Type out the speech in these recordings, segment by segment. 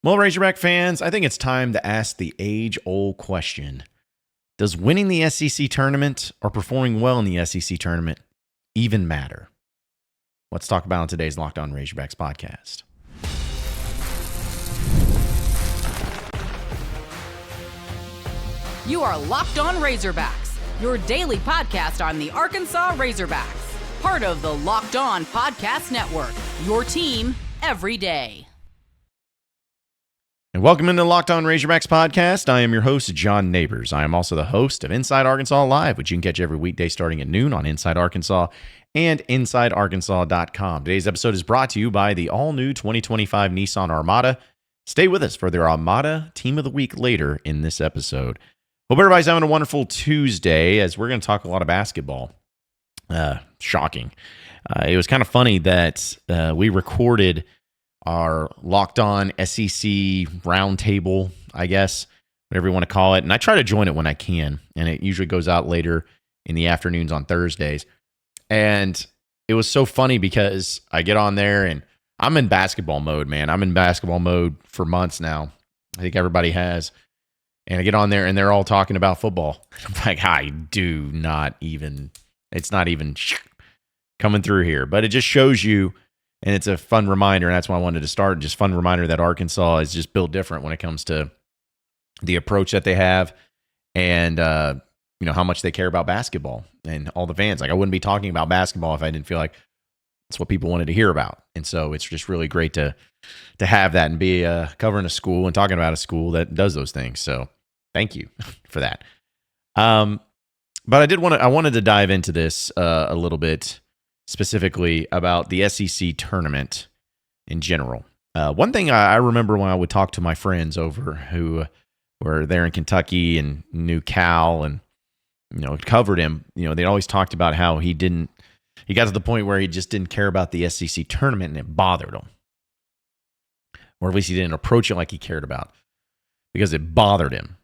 Well, Razorback fans, I think it's time to ask the age-old question. Does winning the SEC tournament or performing well in the SEC tournament even matter? Let's talk about it on today's Locked On Razorbacks podcast. You are Locked On Razorbacks, your daily podcast on the Arkansas Razorbacks. Part of the Locked On Podcast Network, your team every day. And welcome into the Locked On Razorbacks podcast. I am your host, John Nabors. I am also the host of Inside Arkansas Live, which you can catch every weekday starting at noon on Inside Arkansas and InsideArkansas.com. Today's episode is brought to you by the all-new 2025 Nissan Armada. Stay with us for their Armada Team of the Week later in this episode. Hope everybody's having a wonderful Tuesday, as we're going to talk a lot of basketball. Shocking. It was kind of funny that we recorded our Locked On SEC roundtable, I guess, whatever you want to call it. And I try to join it when I can, and it usually goes out later in the afternoons on Thursdays. And it was so funny because I get on there and I'm in basketball mode, man. I'm in basketball mode for months now. I think everybody has. And I get on there and they're all talking about football. I'm like, I do not even, it's not even coming through here. But it just shows you, and it's a fun reminder, and that's why I wanted to start, just fun reminder that Arkansas is just built different when it comes to the approach that they have and, how much they care about basketball and all the fans. Like, I wouldn't be talking about basketball if I didn't feel like that's what people wanted to hear about. And so it's just really great to have that and be covering a school and talking about a school that does those things. So thank you for that. But I wanted to dive into this a little bit, specifically about the SEC tournament in general. One thing I remember when I would talk to my friends over who were there in Kentucky and knew Cal and, covered him, they always talked about how he got to the point where he just didn't care about the SEC tournament and it bothered him. Or at least he didn't approach it like he cared about because it bothered him.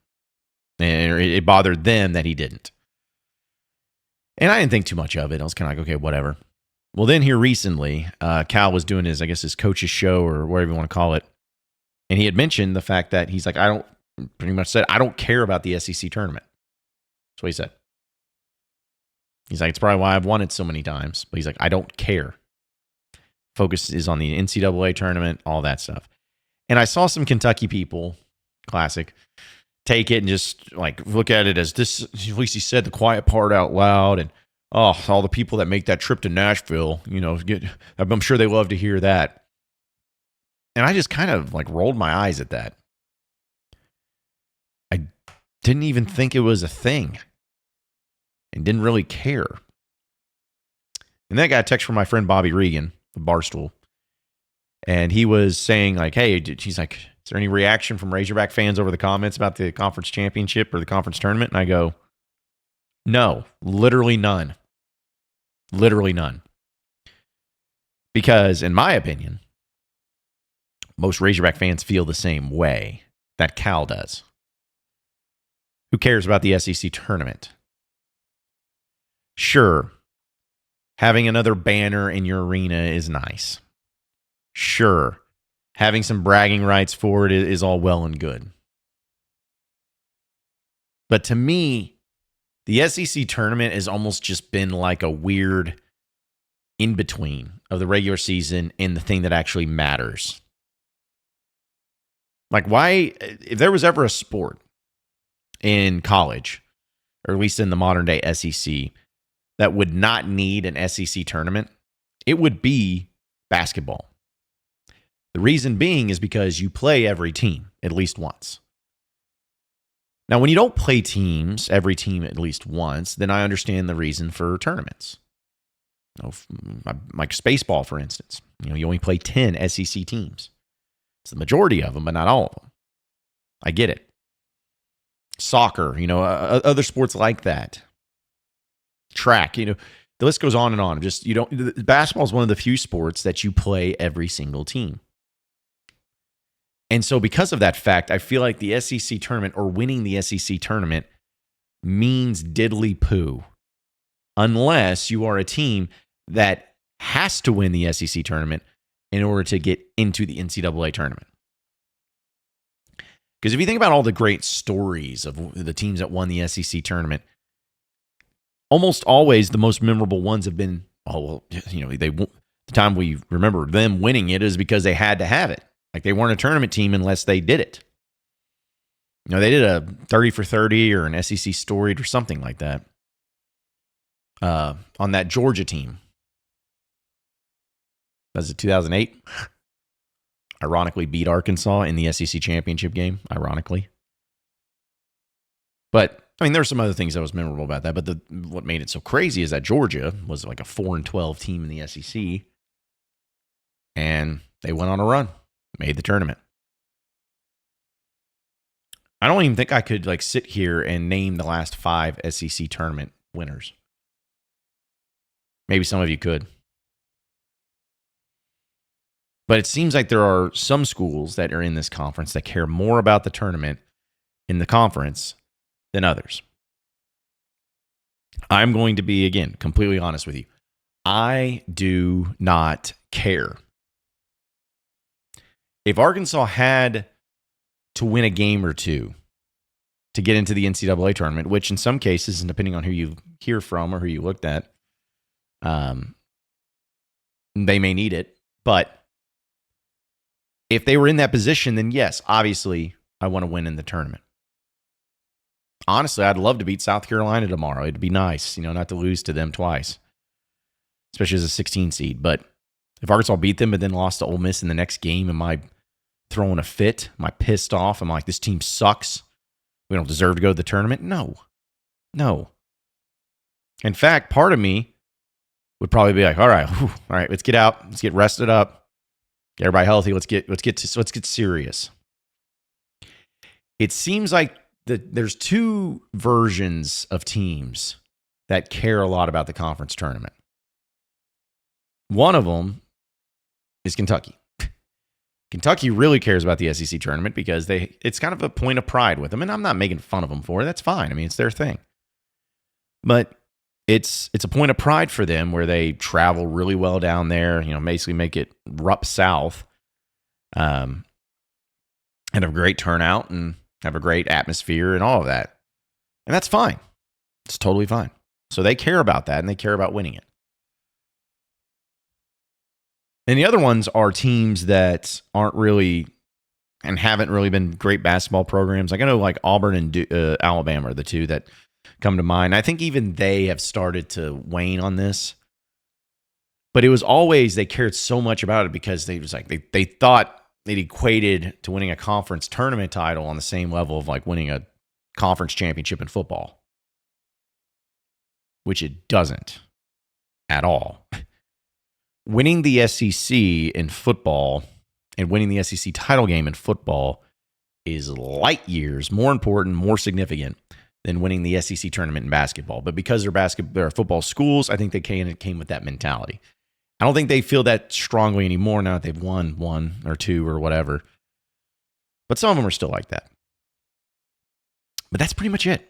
And it bothered them that he didn't. And I didn't think too much of it. I was kind of like, okay, whatever. Well, then here recently, Cal was doing his coach's show or whatever you want to call it. And he had mentioned the fact that he's like, I don't care about the SEC tournament. That's what he said. He's like, it's probably why I've won it so many times. But he's like, I don't care. Focus is on the NCAA tournament, all that stuff. And I saw some Kentucky people, classic, take it and just like look at it as this, at least he said the quiet part out loud. And all the people that make that trip to Nashville, I'm sure they love to hear that. And I just kind of like rolled my eyes at that. I didn't even think it was a thing and didn't really care. And then I got a text from my friend Bobby Regan of Barstool. And he was saying like, hey, he's like, is there any reaction from Razorback fans over the comments about the conference championship or the conference tournament? And I go, no, literally none. Literally none. Because in my opinion, most Razorback fans feel the same way that Cal does. Who cares about the SEC tournament? Sure, having another banner in your arena is nice. Sure, having some bragging rights for it is all well and good. But to me, the SEC tournament has almost just been like a weird in-between of the regular season and the thing that actually matters. Like, why, if there was ever a sport in college, or at least in the modern day SEC, that would not need an SEC tournament, it would be basketball. The reason being is because you play every team at least once. Now, when you don't play every team at least once, then I understand the reason for tournaments. Like Spaceball, for instance. You only play 10 SEC teams. It's the majority of them, but not all of them. I get it. Soccer, other sports like that. Track, the list goes on and on. Basketball is one of the few sports that you play every single team. And so because of that fact, I feel like the SEC tournament or winning the SEC tournament means diddly poo unless you are a team that has to win the SEC tournament in order to get into the NCAA tournament. Because if you think about all the great stories of the teams that won the SEC tournament, almost always the most memorable ones have been, the time we remember them winning it is because they had to have it. Like they weren't a tournament team unless they did it. They did a 30 for 30 or an SEC storied or something like that on that Georgia team. Was it 2008? Ironically beat Arkansas in the SEC championship game, ironically. But, there's some other things that was memorable about that. But what made it so crazy is that Georgia was like a 4-12 team in the SEC. And they went on a run, made the tournament. I don't even think I could sit here and name the last 5 SEC tournament winners. Maybe some of you could. But it seems like there are some schools that are in this conference that care more about the tournament in the conference than others. I'm going to be, again, completely honest with you. I do not care. If Arkansas had to win a game or two to get into the NCAA tournament, which in some cases, and depending on who you hear from or who you looked at, they may need it. But if they were in that position, then yes, obviously, I want to win in the tournament. Honestly, I'd love to beat South Carolina tomorrow. It'd be nice, not to lose to them twice, especially as a 16 seed. But if Arkansas beat them but then lost to Ole Miss in the next game, am I throwing a fit? Am I pissed off? Am I like, this team sucks? We don't deserve to go to the tournament? No. In fact, part of me would probably be like, all right, let's get out. Let's get rested up. Get everybody healthy. Let's get serious. It seems like there's 2 versions of teams that care a lot about the conference tournament. One of them is Kentucky. Kentucky really cares about the SEC tournament because it's kind of a point of pride with them, and I'm not making fun of them for it. That's fine. It's their thing. But it's a point of pride for them where they travel really well down there, basically make it up south, and have a great turnout and have a great atmosphere and all of that. And that's fine. It's totally fine. So they care about that and they care about winning it. And the other ones are teams that aren't really and haven't really been great basketball programs. Like I know Auburn and Alabama are the 2 that come to mind. I think even they have started to wane on this. But it was always they cared so much about it because they thought it equated to winning a conference tournament title on the same level of winning a conference championship in football, which it doesn't at all. Winning the SEC in football and winning the SEC title game in football is light years more important, more significant than winning the SEC tournament in basketball. But because they're football schools, I think they came with that mentality. I don't think they feel that strongly anymore now that they've won 1 or 2 or whatever. But some of them are still like that. But that's pretty much it.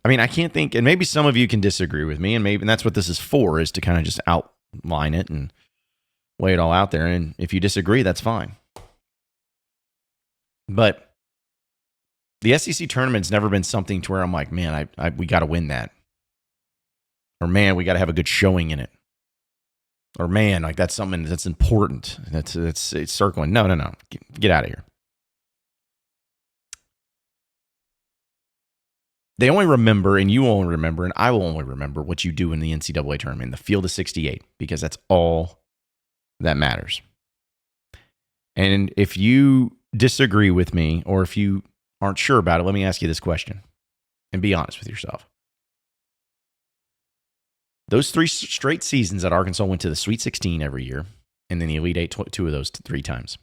I can't think, and maybe some of you can disagree with me, and that's what this is for, is to kind of just outline it and lay it all out there. And if you disagree, that's fine. But the SEC tournament's never been something to where I'm like, man, we got to win that. Or man, we got to have a good showing in it. Or man, that's something that's important. It's circling. No. Get out of here. They only remember, and you only remember, and I will only remember what you do in the NCAA tournament, in the field of 68, because that's all that matters. And if you disagree with me, or if you aren't sure about it, let me ask you this question, and be honest with yourself. Those 3 straight seasons that Arkansas went to the Sweet 16 every year, and then the Elite Eight 2 of those 3 times.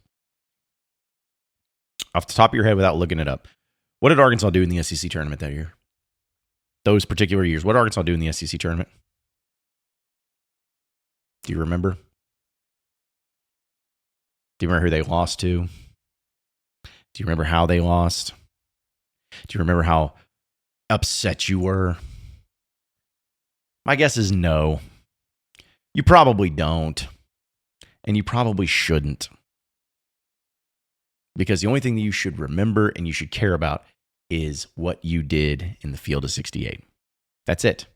Off the top of your head, without looking it up, what did Arkansas do in the SEC tournament that year? Those particular years. What did Arkansas do in the SEC tournament? Do you remember? Do you remember who they lost to? Do you remember how they lost? Do you remember how upset you were? My guess is no. You probably don't. And you probably shouldn't. Because the only thing that you should remember and you should care about is what you did in the field of 68. That's it.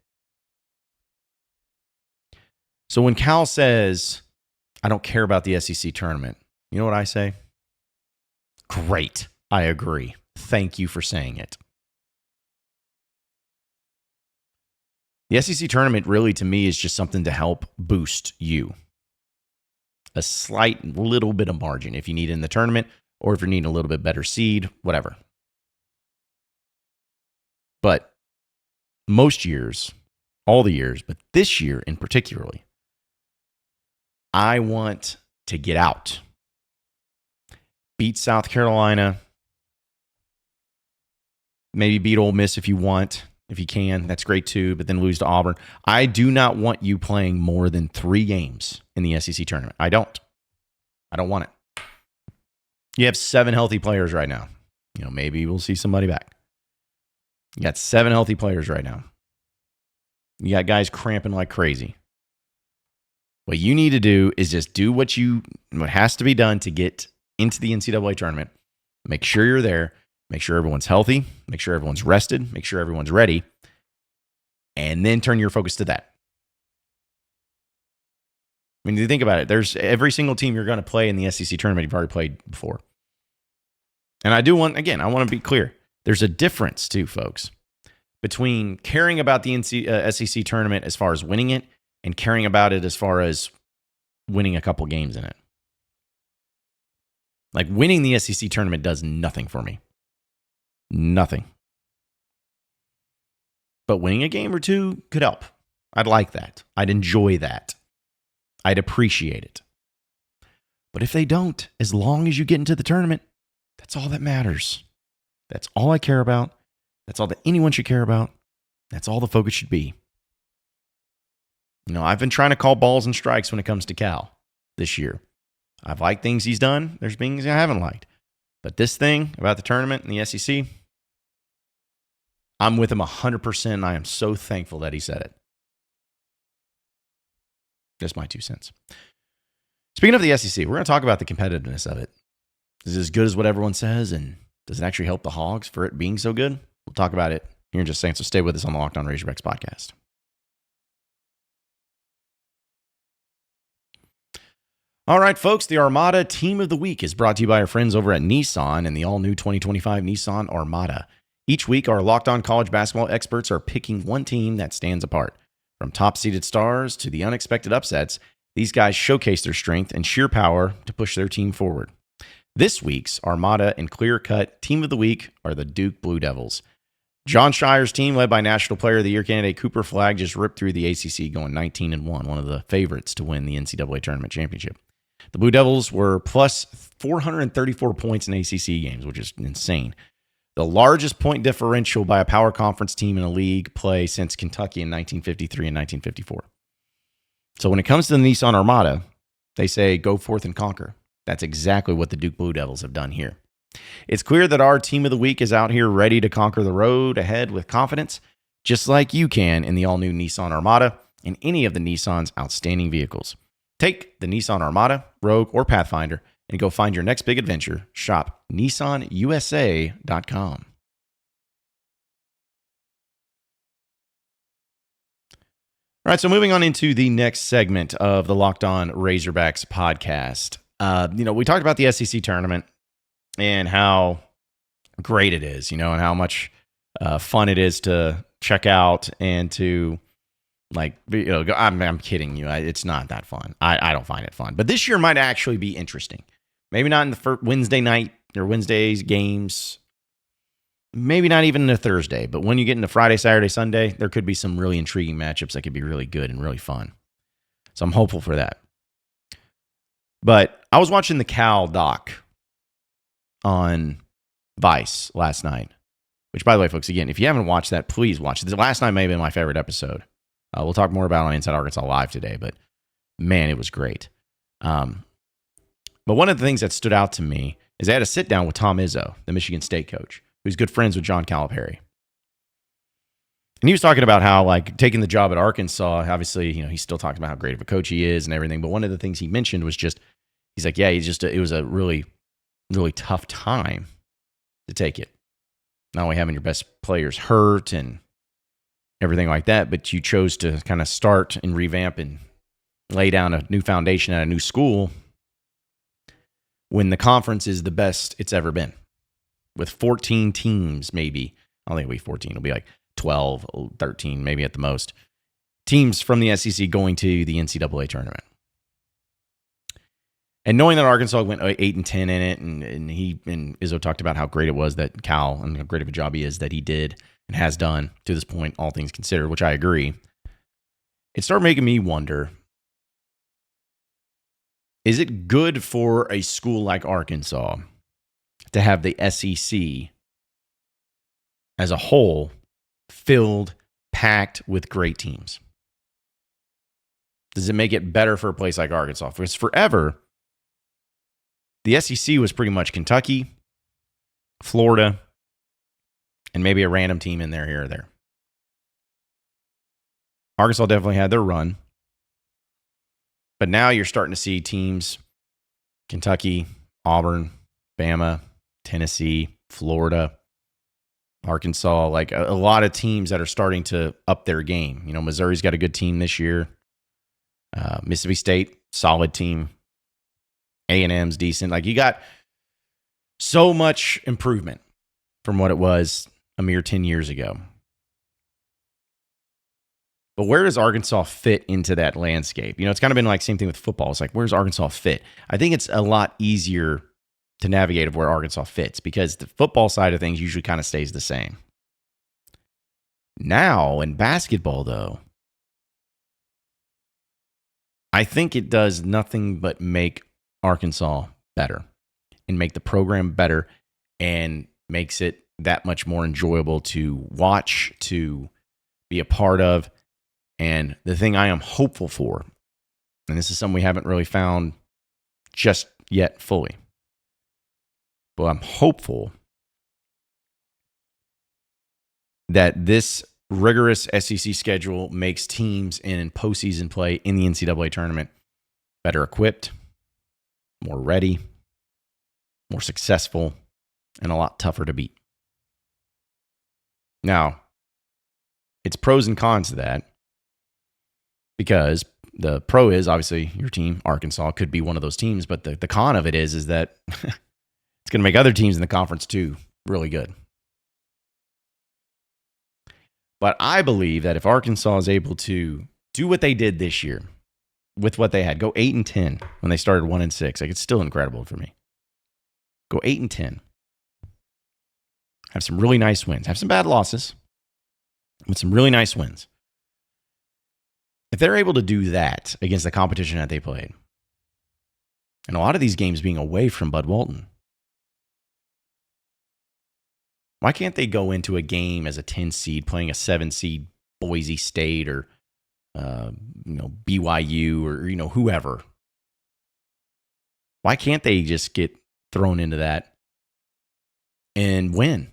So when Cal says, I don't care about the SEC tournament, you know what I say? Great. I agree. Thank you for saying it. The SEC tournament really, to me, is just something to help boost you. A slight little bit of margin if you need it in the tournament or if you're needing a little bit better seed, whatever. But most years, all the years, but this year in particularly, I want to get out. Beat South Carolina. Maybe beat Ole Miss if you want. If you can, that's great too, but then lose to Auburn. I do not want you playing more than 3 games in the SEC tournament. I don't want it. You have 7 healthy players right now. Maybe we'll see somebody back. You got 7 healthy players right now. You got guys cramping like crazy. What you need to do is just do what has to be done to get into the NCAA tournament. Make sure you're there. Make sure everyone's healthy. Make sure everyone's rested. Make sure everyone's ready. And then turn your focus to that. I mean, you think about it. There's every single team you're going to play in the SEC tournament you've already played before. And I want to be clear. There's a difference too, folks, between caring about the SEC tournament as far as winning it and caring about it as far as winning a couple games in it. Like winning the SEC tournament does nothing for me. Nothing. But winning a game or 2 could help. I'd like that. I'd enjoy that. I'd appreciate it. But if they don't, as long as you get into the tournament, that's all that matters. That's all I care about. That's all that anyone should care about. That's all the focus should be. I've been trying to call balls and strikes when it comes to Cal this year. I've liked things he's done. There's things I haven't liked. But this thing about the tournament and the SEC, I'm with him 100%. I am so thankful that he said it. Just my 2 cents. Speaking of the SEC, we're going to talk about the competitiveness of it. Is it as good as what everyone says? And does it actually help the Hogs for it being so good? We'll talk about it here in just a second. So stay with us on the Locked On Razorbacks podcast. All right, folks, the Armada Team of the Week is brought to you by our friends over at Nissan and the all-new 2025 Nissan Armada. Each week, our Locked On college basketball experts are picking one team that stands apart. From top-seeded stars to the unexpected upsets, these guys showcase their strength and sheer power to push their team forward. This week's Armada and clear-cut Team of the Week are the Duke Blue Devils. John Shire's team, led by National Player of the Year candidate Cooper Flagg, just ripped through the ACC, going 19-1, one of the favorites to win the NCAA Tournament Championship. The Blue Devils were plus 434 points in ACC games, which is insane. The largest point differential by a power conference team in a league play since Kentucky in 1953 and 1954. So when it comes to the Nissan Armada, they say go forth and conquer. That's exactly what the Duke Blue Devils have done here. It's clear that our Team of the Week is out here ready to conquer the road ahead with confidence, just like you can in the all-new Nissan Armada and any of the Nissan's outstanding vehicles. Take the Nissan Armada, Rogue, or Pathfinder and go find your next big adventure. Shop nissanusa.com. All right, so moving on into the next segment of the Locked On Razorbacks podcast. We talked about the SEC tournament and how great it is, and how much fun it is to check out and to I'm kidding you. It's not that fun. I don't find it fun. But this year might actually be interesting. Maybe not in the first Wednesday night or Wednesday's games. Maybe not even a Thursday. But when you get into Friday, Saturday, Sunday, there could be some really intriguing matchups that could be really good and really fun. So I'm hopeful for that. But I was watching the Cal doc on Vice last night. Which, by the way, folks, again, if you haven't watched that, please watch it. Last night may have been my favorite episode. We'll talk more about it on Inside Arkansas Live today, but man, it was great. But one of the things that stood out to me is they had a sit down with Tom Izzo, the Michigan State coach, who's good friends with John Calipari. And he was talking about how, taking the job at Arkansas, obviously, he still talks about how great of a coach he is and everything. But one of the things he mentioned was he's like, yeah, it was a really really tough time to take it. Not only having your best players hurt and everything like that, but you chose to kind of start and revamp and lay down a new foundation at a new school when the conference is the best it's ever been. With 14 teams, maybe. I don't think it'll be 14. It'll be like 12, 13, maybe at the most. Teams from the SEC going to the NCAA tournament. And knowing that Arkansas went 8-10 in it, and Izzo talked about how great it was that Cal, and how great of a job he is that he did and has done to this point, all things considered, which I agree. It started making me wonder, is it good for a school like Arkansas to have the SEC as a whole filled, packed with great teams? Does it make it better for a place like Arkansas? Because forever, the SEC was pretty much Kentucky, Florida, and maybe a random team in there here or there. Arkansas definitely had their run. But now you're starting to see teams, Kentucky, Auburn, Bama, Tennessee, Florida, Arkansas, like a lot of teams that are starting to up their game. You know, Missouri's got a good team this year. Mississippi State, solid team. A&M's decent. Like, you got so much improvement from what it was a mere 10 years ago. But where does Arkansas fit into that landscape? You know, it's kind of been like same thing with football. It's like, where's Arkansas fit? I think it's a lot easier to navigate of where Arkansas fits because the football side of things usually kind of stays the same. Now, in basketball, though, I think it does nothing but make Arkansas better and make the program better and makes it that much more enjoyable to watch, to be a part of. And the thing I am hopeful for, and this is something we haven't really found just yet fully, but I'm hopeful that this rigorous SEC schedule makes teams in postseason play in the NCAA tournament better equipped, more ready, more successful, and a lot tougher to beat. Now, it's pros and cons to that because the pro is obviously your team, Arkansas, could be one of those teams, but the con of it is that it's going to make other teams in the conference too really good. But I believe that if Arkansas is able to do what they did this year with what they had, go 8-10 when they started 1-6, like, it's still incredible for me. Go 8-10. Have some really nice wins. Have some bad losses, but some really nice wins. If they're able to do that against the competition that they played, and a lot of these games being away from Bud Walton, why can't they go into a game as a 10 seed playing a 7 seed Boise State or BYU or whoever? Why can't they just get thrown into that and win?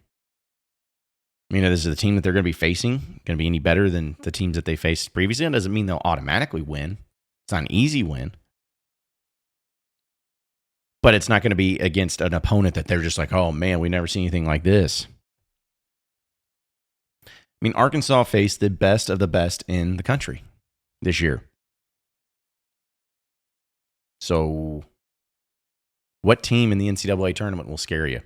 I mean, this is the team that they're going to be facing going to be any better than the teams that they faced previously? It doesn't mean they'll automatically win. It's not an easy win. But it's not going to be against an opponent that they're just like, oh man, we never seen anything like this. I mean, Arkansas faced the best of the best in the country this year. So what team in the NCAA tournament will scare you?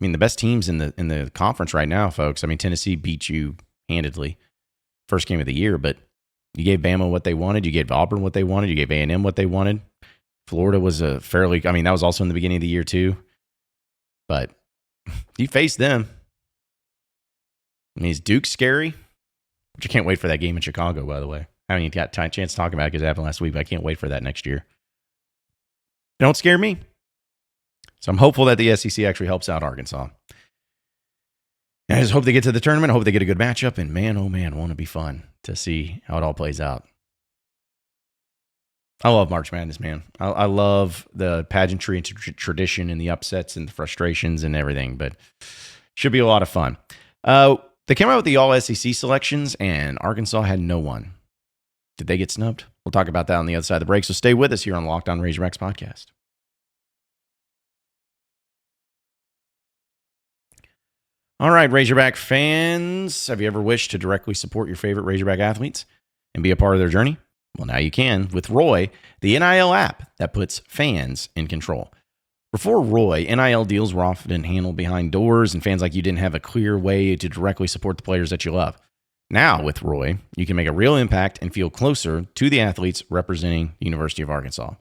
I mean, the best teams in the conference right now, folks. I mean, Tennessee beat you handedly, first game of the year, but you gave Bama what they wanted. You gave Auburn what they wanted. You gave A&M what they wanted. Florida was that was also in the beginning of the year too. But you faced them. I mean, is Duke scary? Which I can't wait for that game in Chicago, by the way. I haven't even got a chance to talk about it because it happened last week, but I can't wait for that next year. Don't scare me. So I'm hopeful that the SEC actually helps out Arkansas. And I just hope they get to the tournament. I hope they get a good matchup. And man, oh man, won't it be fun to see how it all plays out. I love March Madness, man. I love the pageantry and tradition and the upsets and the frustrations and everything, but should be a lot of fun. They came out with the all-SEC selections, and Arkansas had no one. Did they get snubbed? We'll talk about that on the other side of the break. So stay with us here on Locked On Razorbacks podcast. All right, Razorback fans, have you ever wished to directly support your favorite Razorback athletes and be a part of their journey? Well, now you can with Roy, the NIL app that puts fans in control. Before Roy, NIL deals were often handled behind doors, and fans like you didn't have a clear way to directly support the players that you love. Now, with Roy, you can make a real impact and feel closer to the athletes representing the University of Arkansas.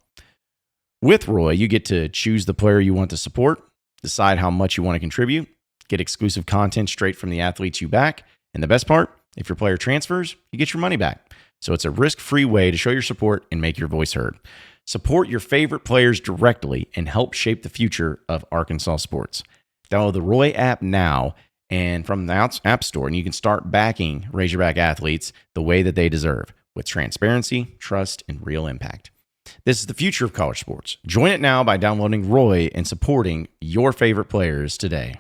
With Roy, you get to choose the player you want to support, decide how much you want to contribute, get exclusive content straight from the athletes you back, and the best part, if your player transfers, you get your money back. So it's a risk-free way to show your support and make your voice heard. Support your favorite players directly and help shape the future of Arkansas sports. Download the Roy app now and from the App Store, and you can start backing Razorback athletes the way that they deserve, with transparency, trust, and real impact. This is the future of college sports. Join it now by downloading Roy and supporting your favorite players today.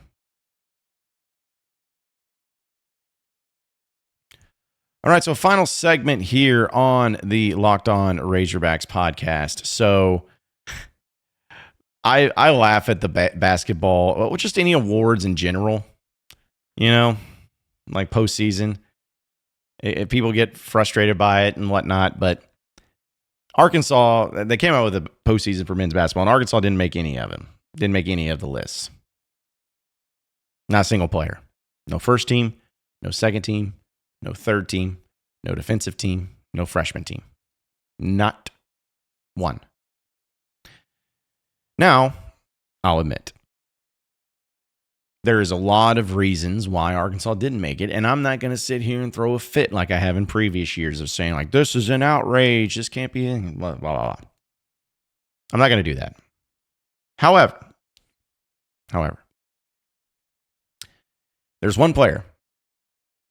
All right, so final segment here on the Locked On Razorbacks podcast. So I laugh at the basketball, or just any awards in general, like postseason. People get frustrated by it and whatnot, but Arkansas, they came out with a postseason for men's basketball, and Arkansas didn't make any of them. Didn't make any of the lists. Not a single player. No first team, no second team, no third team, no defensive team, no freshman team. Not one. Now, I'll admit, there is a lot of reasons why Arkansas didn't make it, and I'm not going to sit here and throw a fit like I have in previous years of saying, like, this is an outrage, this can't be, blah, blah, blah. I'm not going to do that. However, there's one player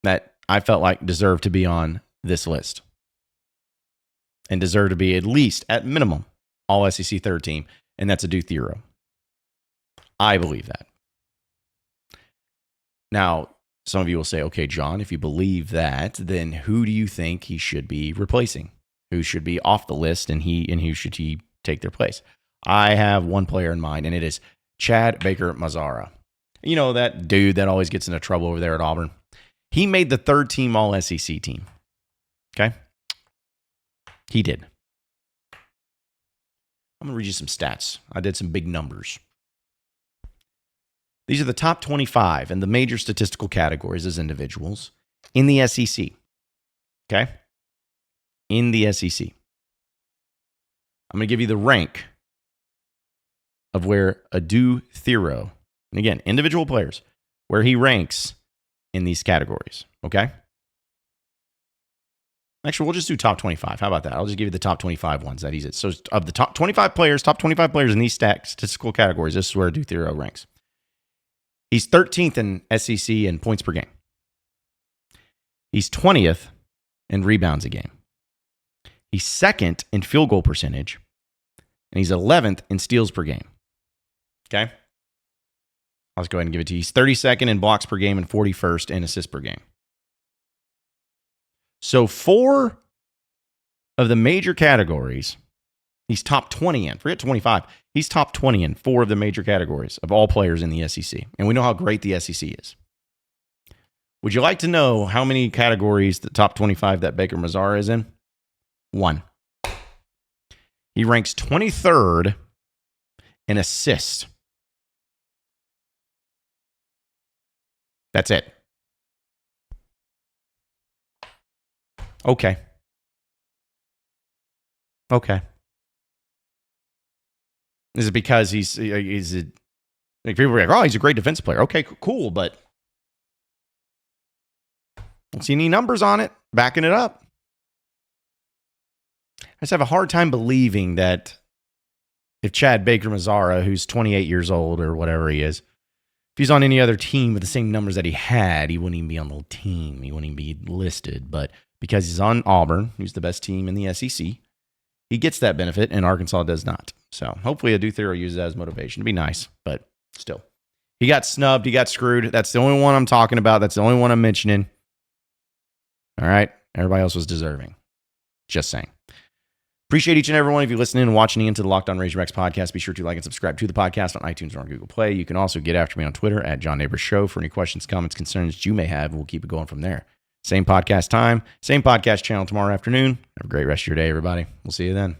that I felt like deserved to be on this list and deserved to be at least, at minimum, all SEC third team, and that's Adou Thiero. I believe that. Now, some of you will say, okay, John, if you believe that, then who do you think he should be replacing? Who should be off the list and who should he take their place? I have one player in mind, and it is Chad Baker Mazara. You know, that dude that always gets into trouble over there at Auburn. He made the third team All-SEC team. Okay? He did. I'm going to read you some stats. I did some big numbers. These are the top 25 in the major statistical categories as individuals in the SEC. Okay? In the SEC. I'm going to give you the rank of where Adou Thiero, and again, individual players, where he ranks in these categories. Okay? Actually, we'll just do top 25. How about that? I'll just give you the top 25 ones that he's at. So of the top 25 players in these statistical categories, this is where Adou Thiero ranks. He's 13th in SEC in points per game. He's 20th in rebounds a game. He's second in field goal percentage. And he's 11th in steals per game. Okay? I'll just go ahead and give it to you. He's 32nd in blocks per game and 41st in assists per game. So 4 of the major categories, he's top 20 in. Forget 25. He's top 20 in 4 of the major categories of all players in the SEC. And we know how great the SEC is. Would you like to know how many categories the top 25 that Baker Mazara is in? 1. He ranks 23rd in assists. That's it. Okay. Is it because he's like people are like, oh, he's a great defensive player. Okay, cool, but don't see any numbers on it backing it up. I just have a hard time believing that if Chad Baker Mazara, who's 28 years old or whatever he is, if he's on any other team with the same numbers that he had, he wouldn't even be on the team. He wouldn't even be listed. But because he's on Auburn, who's the best team in the SEC, he gets that benefit, and Arkansas does not. So hopefully Adou Thiero uses that as motivation. It'd be nice, but still. He got snubbed. He got screwed. That's the only one I'm talking about. That's the only one I'm mentioning. All right? Everybody else was deserving. Just saying. Appreciate each and every one of you listening and watching into the Locked On Razorbacks podcast. Be sure to like and subscribe to the podcast on iTunes or on Google Play. You can also get after me on Twitter at John Nabors Show for any questions, comments, concerns you may have. We'll keep it going from there. Same podcast time, same podcast channel tomorrow afternoon. Have a great rest of your day, everybody. We'll see you then.